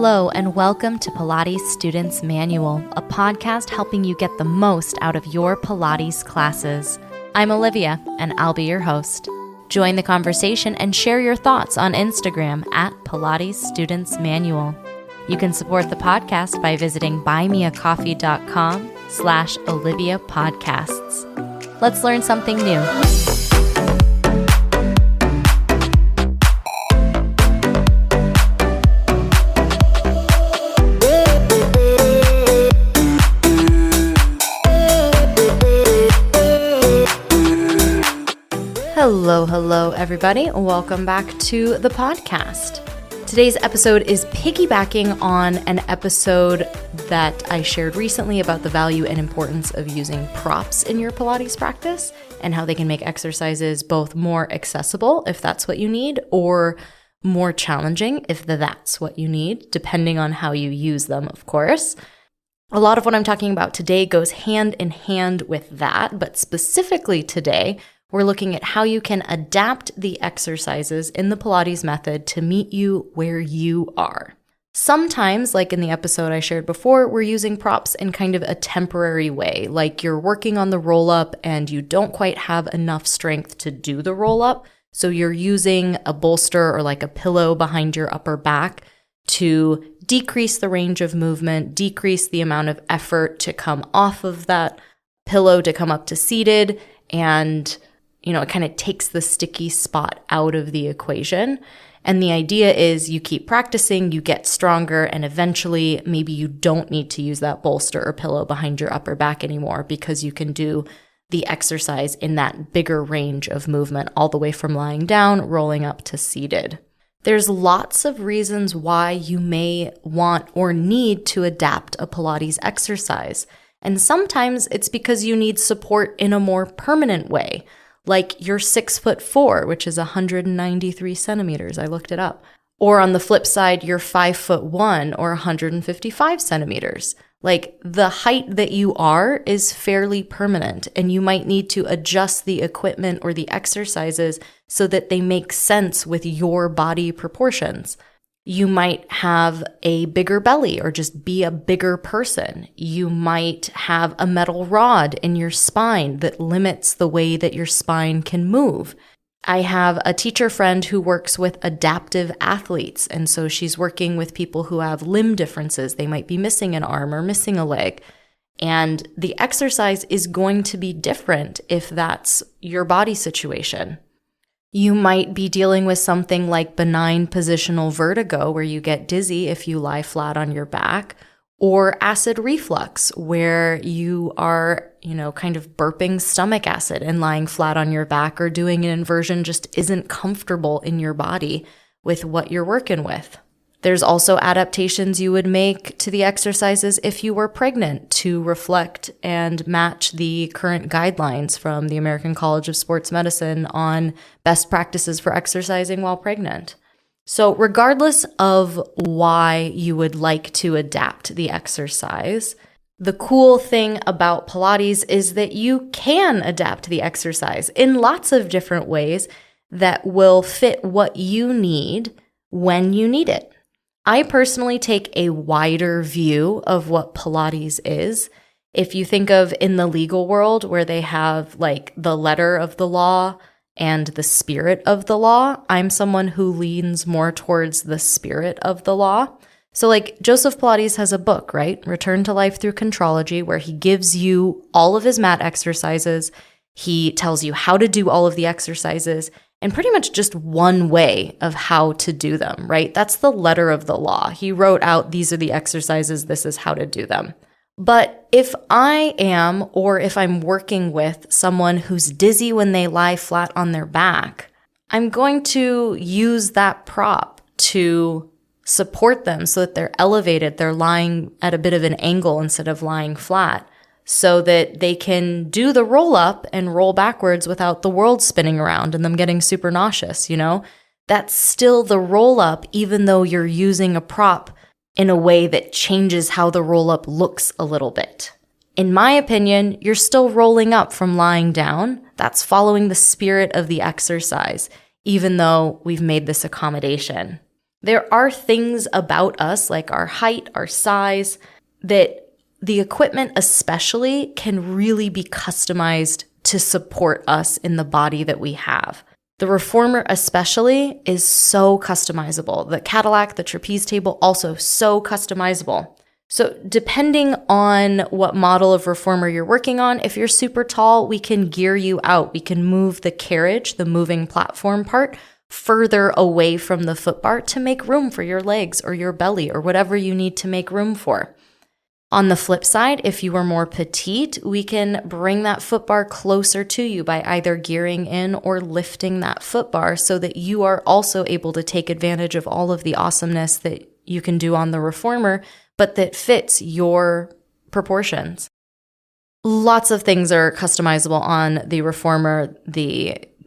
Hello, and welcome to Pilates Students Manual, a podcast helping you get the most out of your Pilates classes. I'm Olivia, and I'll be your host. Join the conversation and share your thoughts on Instagram at Pilates Students Manual. You can support the podcast by visiting buymeacoffee.com/Olivia Podcasts. Let's learn something new. Hello, everybody. Welcome back to the podcast. Today's episode is piggybacking on an episode that I shared recently about the value and importance of using props in your Pilates practice and how they can make exercises both more accessible, if that's what you need, or more challenging, if that's what you need, depending on how you use them, of course. A lot of what I'm talking about today goes hand in hand with that, but specifically today, we're looking at how you can adapt the exercises in the Pilates method to meet you where you are. Sometimes, like in the episode I shared before, we're using props in kind of a temporary way, like you're working on the roll-up and you don't quite have enough strength to do the roll-up, so you're using a bolster or like a pillow behind your upper back to decrease the range of movement, decrease the amount of effort to come off of that pillow to come up to seated, and it kind of takes the sticky spot out of the equation. And the idea is you keep practicing, you get stronger, and eventually maybe you don't need to use that bolster or pillow behind your upper back anymore because you can do the exercise in that bigger range of movement all the way from lying down, rolling up to seated. There's lots of reasons why you may want or need to adapt a Pilates exercise. And sometimes it's because you need support in a more permanent way. Like you're 6'4", which is 193 centimeters. I looked it up. Or on the flip side, you're 5'1" or 155 centimeters. Like the height that you are is fairly permanent, and you might need to adjust the equipment or the exercises so that they make sense with your body proportions. You might have a bigger belly or just be a bigger person. You might have a metal rod in your spine that limits the way that your spine can move. I have a teacher friend who works with adaptive athletes, and so she's working with people who have limb differences. They might be missing an arm or missing a leg. And the exercise is going to be different if that's your body situation. You might be dealing with something like benign positional vertigo, where you get dizzy if you lie flat on your back, or acid reflux, where you are, kind of burping stomach acid and lying flat on your back, or doing an inversion just isn't comfortable in your body with what you're working with. There's also adaptations you would make to the exercises if you were pregnant to reflect and match the current guidelines from the American College of Sports Medicine on best practices for exercising while pregnant. So regardless of why you would like to adapt the exercise, the cool thing about Pilates is that you can adapt the exercise in lots of different ways that will fit what you need when you need it. I personally take a wider view of what Pilates is. If you think of in the legal world where they have like the letter of the law and the spirit of the law, I'm someone who leans more towards the spirit of the law. So like Joseph Pilates has a book, right? Return to Life Through Contrology, where he gives you all of his mat exercises. He tells you how to do all of the exercises, and pretty much just one way of how to do them, right? That's the letter of the law. He wrote out, these are the exercises, this is how to do them. But if I am, or if I'm working with someone who's dizzy when they lie flat on their back, I'm going to use that prop to support them so that they're elevated, they're lying at a bit of an angle instead of lying flat, so that they can do the roll up and roll backwards without the world spinning around and them getting super nauseous, That's still the roll up, even though you're using a prop in a way that changes how the roll up looks a little bit. In my opinion, you're still rolling up from lying down. That's following the spirit of the exercise, even though we've made this accommodation. There are things about us, like our height, our size, that the equipment especially can really be customized to support us in the body that we have. The reformer especially is so customizable. The Cadillac, the trapeze table, also so customizable. So depending on what model of reformer you're working on, if you're super tall, we can gear you out. We can move the carriage, the moving platform part, further away from the foot bar to make room for your legs or your belly or whatever you need to make room for. On the flip side, if you are more petite, we can bring that foot bar closer to you by either gearing in or lifting that foot bar so that you are also able to take advantage of all of the awesomeness that you can do on the reformer, but that fits your proportions. Lots of things are customizable on the reformer.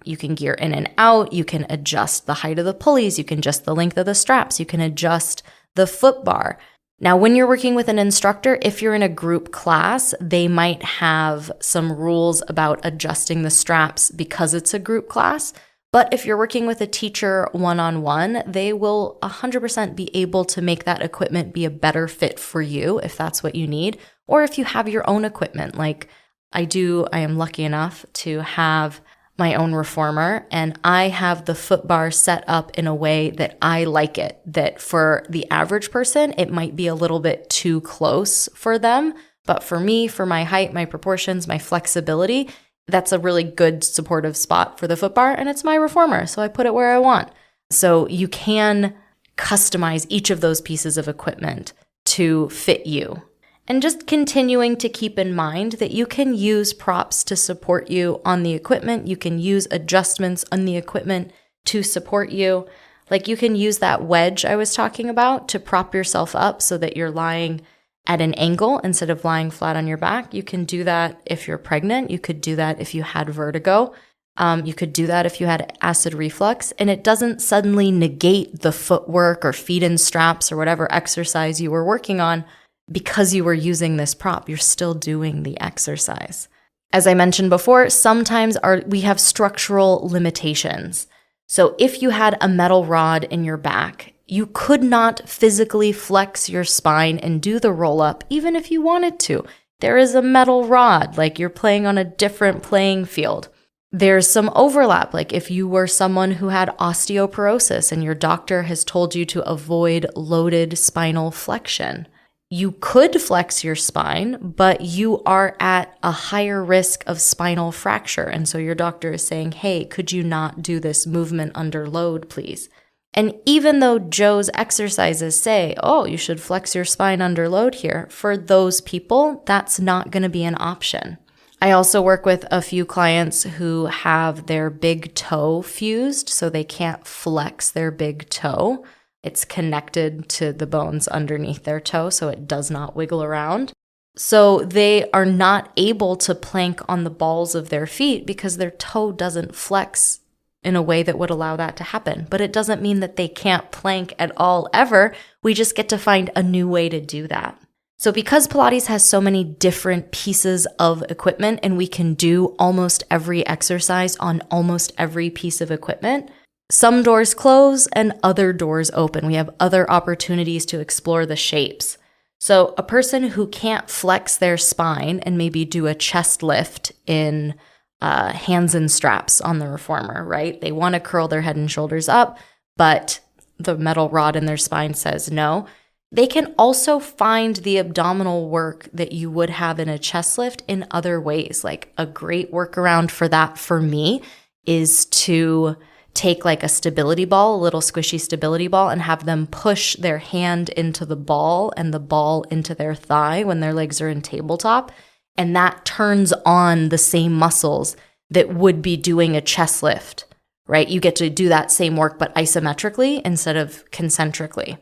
You can gear in and out. You can adjust the height of the pulleys. You can adjust the length of the straps. You can adjust the foot bar. Now, when you're working with an instructor, if you're in a group class, they might have some rules about adjusting the straps because it's a group class. But if you're working with a teacher one-on-one, they will 100% be able to make that equipment be a better fit for you if that's what you need. Or if you have your own equipment, like I am lucky enough to have my own reformer, and I have the foot bar set up in a way that I like it, that for the average person, it might be a little bit too close for them. But for me, for my height, my proportions, my flexibility, that's a really good supportive spot for the foot bar, and it's my reformer, so I put it where I want. So you can customize each of those pieces of equipment to fit you. And just continuing to keep in mind that you can use props to support you on the equipment. You can use adjustments on the equipment to support you. Like you can use that wedge I was talking about to prop yourself up so that you're lying at an angle instead of lying flat on your back. You can do that if you're pregnant. You could do that if you had vertigo. You could do that if you had acid reflux. And it doesn't suddenly negate the footwork or feet in straps or whatever exercise you were working on. Because you were using this prop, you're still doing the exercise. As I mentioned before, sometimes we have structural limitations. So if you had a metal rod in your back, you could not physically flex your spine and do the roll up, even if you wanted to. There is a metal rod, like you're playing on a different playing field. There's some overlap, like if you were someone who had osteoporosis and your doctor has told you to avoid loaded spinal flexion. You could flex your spine, but you are at a higher risk of spinal fracture. And so your doctor is saying, hey, could you not do this movement under load, please? And even though Joe's exercises say, oh, you should flex your spine under load here, for those people, that's not going to be an option. I also work with a few clients who have their big toe fused, so they can't flex their big toe. It's connected to the bones underneath their toe, so it does not wiggle around. So they are not able to plank on the balls of their feet because their toe doesn't flex in a way that would allow that to happen. But it doesn't mean that they can't plank at all ever. We just get to find a new way to do that. So because Pilates has so many different pieces of equipment and we can do almost every exercise on almost every piece of equipment, some doors close and other doors open. We have other opportunities to explore the shapes. So a person who can't flex their spine and maybe do a chest lift in hands and straps on the reformer, right? They want to curl their head and shoulders up, but the metal rod in their spine says no. They can also find the abdominal work that you would have in a chest lift in other ways. Like a great workaround for that for me is to take like a stability ball, a little squishy stability ball, and have them push their hand into the ball and the ball into their thigh when their legs are in tabletop. And that turns on the same muscles that would be doing a chest lift, right? You get to do that same work, but isometrically instead of concentrically.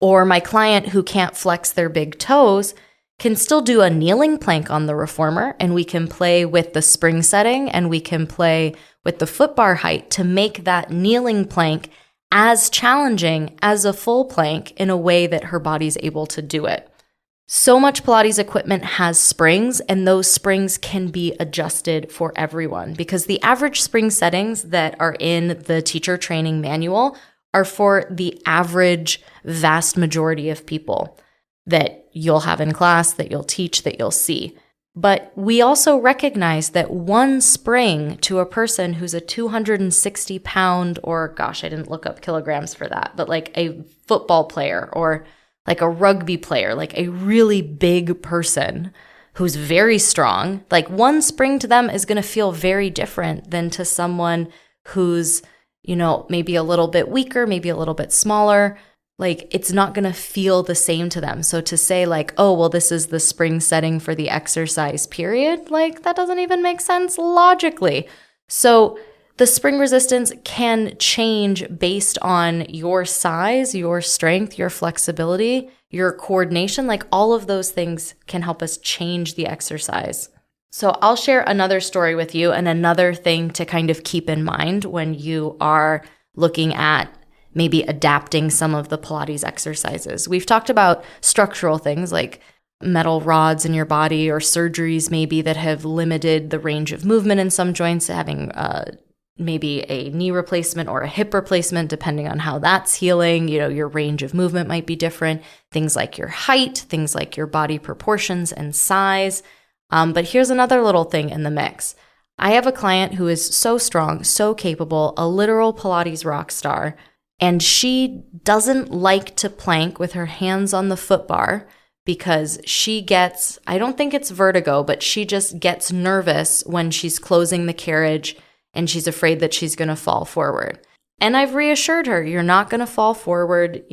Or my client who can't flex their big toes can still do a kneeling plank on the reformer, and we can play with the spring setting and we can play with the foot bar height to make that kneeling plank as challenging as a full plank in a way that her body's able to do it. So much Pilates equipment has springs, and those springs can be adjusted for everyone because the average spring settings that are in the teacher training manual are for the average vast majority of people that you'll have in class, that you'll teach, that you'll see. But we also recognize that one spring to a person who's a 260 pound, or gosh, I didn't look up kilograms for that, but like a football player or like a rugby player, like a really big person who's very strong, like one spring to them is going to feel very different than to someone who's, maybe a little bit weaker, maybe a little bit smaller. Like it's not going to feel the same to them. So to say like, oh, well, this is the spring setting for the exercise period, like that doesn't even make sense logically. So the spring resistance can change based on your size, your strength, your flexibility, your coordination, like all of those things can help us change the exercise. So I'll share another story with you and another thing to kind of keep in mind when you are looking at maybe adapting some of the Pilates exercises. We've talked about structural things like metal rods in your body or surgeries maybe that have limited the range of movement in some joints, having maybe a knee replacement or a hip replacement, depending on how that's healing. Your range of movement might be different. Things like your height, things like your body proportions and size. But here's another little thing in the mix. I have a client who is so strong, so capable, a literal Pilates rock star, and she doesn't like to plank with her hands on the foot bar because she gets, I don't think it's vertigo, but she just gets nervous when she's closing the carriage and she's afraid that she's going to fall forward. And I've reassured her, you're not going to fall forward.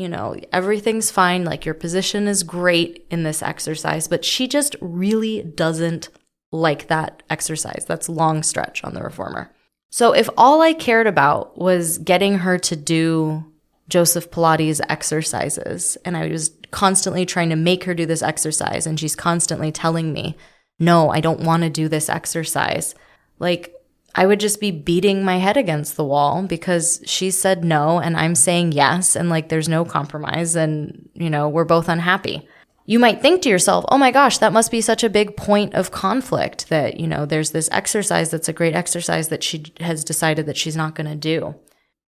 Everything's fine. Like your position is great in this exercise, but she just really doesn't like that exercise. That's long stretch on the reformer. So if all I cared about was getting her to do Joseph Pilates exercises, and I was constantly trying to make her do this exercise, and she's constantly telling me, no, I don't want to do this exercise, like I would just be beating my head against the wall because she said no and I'm saying yes, and like there's no compromise, and we're both unhappy. You might think to yourself, oh my gosh, that must be such a big point of conflict that, there's this exercise that's a great exercise that she has decided that she's not going to do.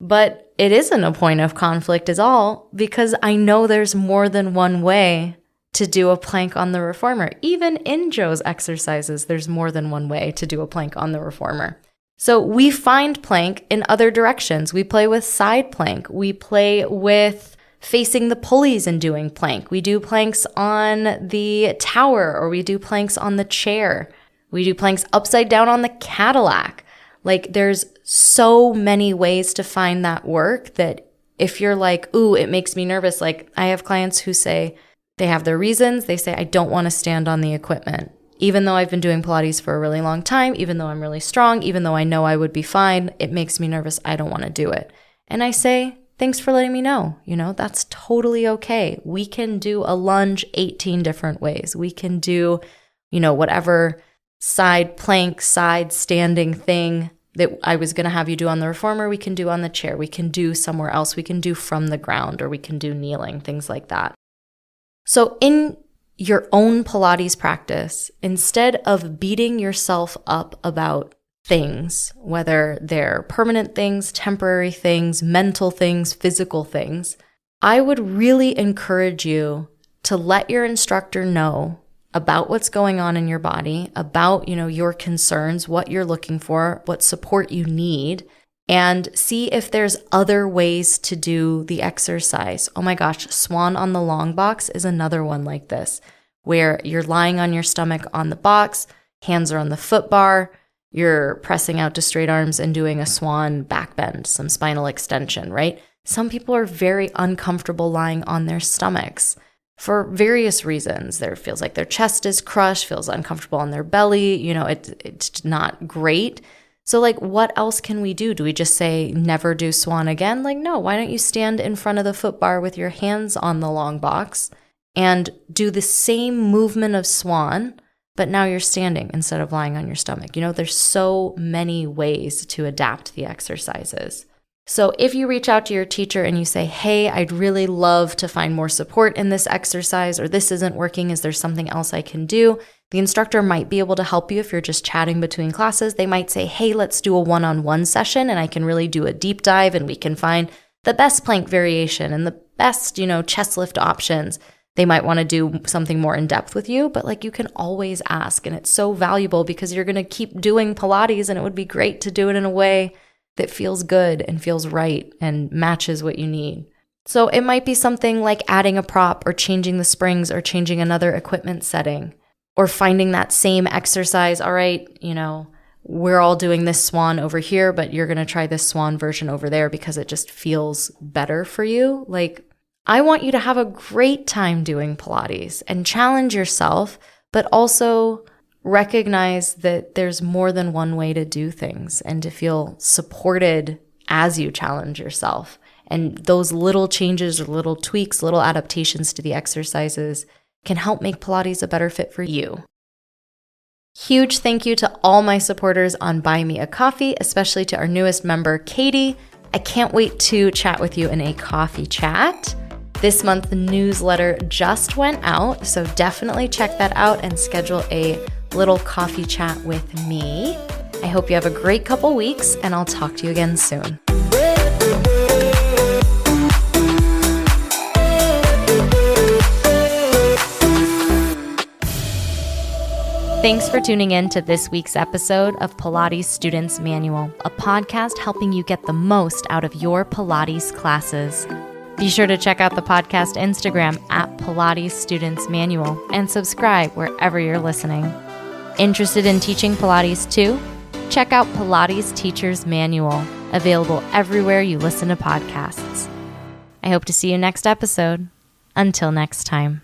But it isn't a point of conflict at all because I know there's more than one way to do a plank on the reformer. Even in Joe's exercises, there's more than one way to do a plank on the reformer. So we find plank in other directions. We play with side plank. We play with facing the pulleys and doing plank. We do planks on the tower, or we do planks on the chair. We do planks upside down on the Cadillac. Like there's so many ways to find that work that if you're like, ooh, it makes me nervous. Like I have clients who say they have their reasons. They say, I don't want to stand on the equipment. Even though I've been doing Pilates for a really long time, even though I'm really strong, even though I know I would be fine, it makes me nervous. I don't want to do it. And I say, thanks for letting me know. That's totally okay. We can do a lunge 18 different ways. We can do, whatever side plank, side standing thing that I was going to have you do on the reformer, we can do on the chair. We can do somewhere else. We can do from the ground, or we can do kneeling, things like that. So in your own Pilates practice, instead of beating yourself up about things, whether they're permanent things, temporary things, mental things, physical things, I would really encourage you to let your instructor know about what's going on in your body, about, your concerns, what you're looking for, what support you need, and see if there's other ways to do the exercise. Oh my gosh, swan on the long box is another one like this, where you're lying on your stomach on the box, hands are on the foot bar, you're pressing out to straight arms and doing a swan back bend, some spinal extension, right? Some people are very uncomfortable lying on their stomachs for various reasons. There feels like their chest is crushed, feels uncomfortable on their belly, it's not great. So like, what else can we do? Do we just say never do swan again? Like, no, why don't you stand in front of the foot bar with your hands on the long box and do the same movement of swan, but now you're standing instead of lying on your stomach. There's so many ways to adapt the exercises. So if you reach out to your teacher and you say, hey, I'd really love to find more support in this exercise, or this isn't working, is there something else I can do? The instructor might be able to help you if you're just chatting between classes. They might say, hey, let's do a one-on-one session and I can really do a deep dive and we can find the best plank variation and the best, chest lift options. They might want to do something more in depth with you, but like you can always ask. And it's so valuable because you're going to keep doing Pilates, and it would be great to do it in a way that feels good and feels right and matches what you need. So it might be something like adding a prop or changing the springs or changing another equipment setting or finding that same exercise. All right, we're all doing this swan over here, but you're going to try this swan version over there because it just feels better for you. Like, I want you to have a great time doing Pilates and challenge yourself, but also recognize that there's more than one way to do things and to feel supported as you challenge yourself. And those little changes or little tweaks, little adaptations to the exercises can help make Pilates a better fit for you. Huge thank you to all my supporters on Buy Me a Coffee, especially to our newest member, Katie. I can't wait to chat with you in a coffee chat. This month, the newsletter just went out, so definitely check that out and schedule a little coffee chat with me. I hope you have a great couple weeks, and I'll talk to you again soon. Thanks for tuning in to this week's episode of Pilates Students Manual, a podcast helping you get the most out of your Pilates classes. Be sure to check out the podcast Instagram at Pilates Students Manual and subscribe wherever you're listening. Interested in teaching Pilates too? Check out Pilates Teacher's Manual, available everywhere you listen to podcasts. I hope to see you next episode. Until next time.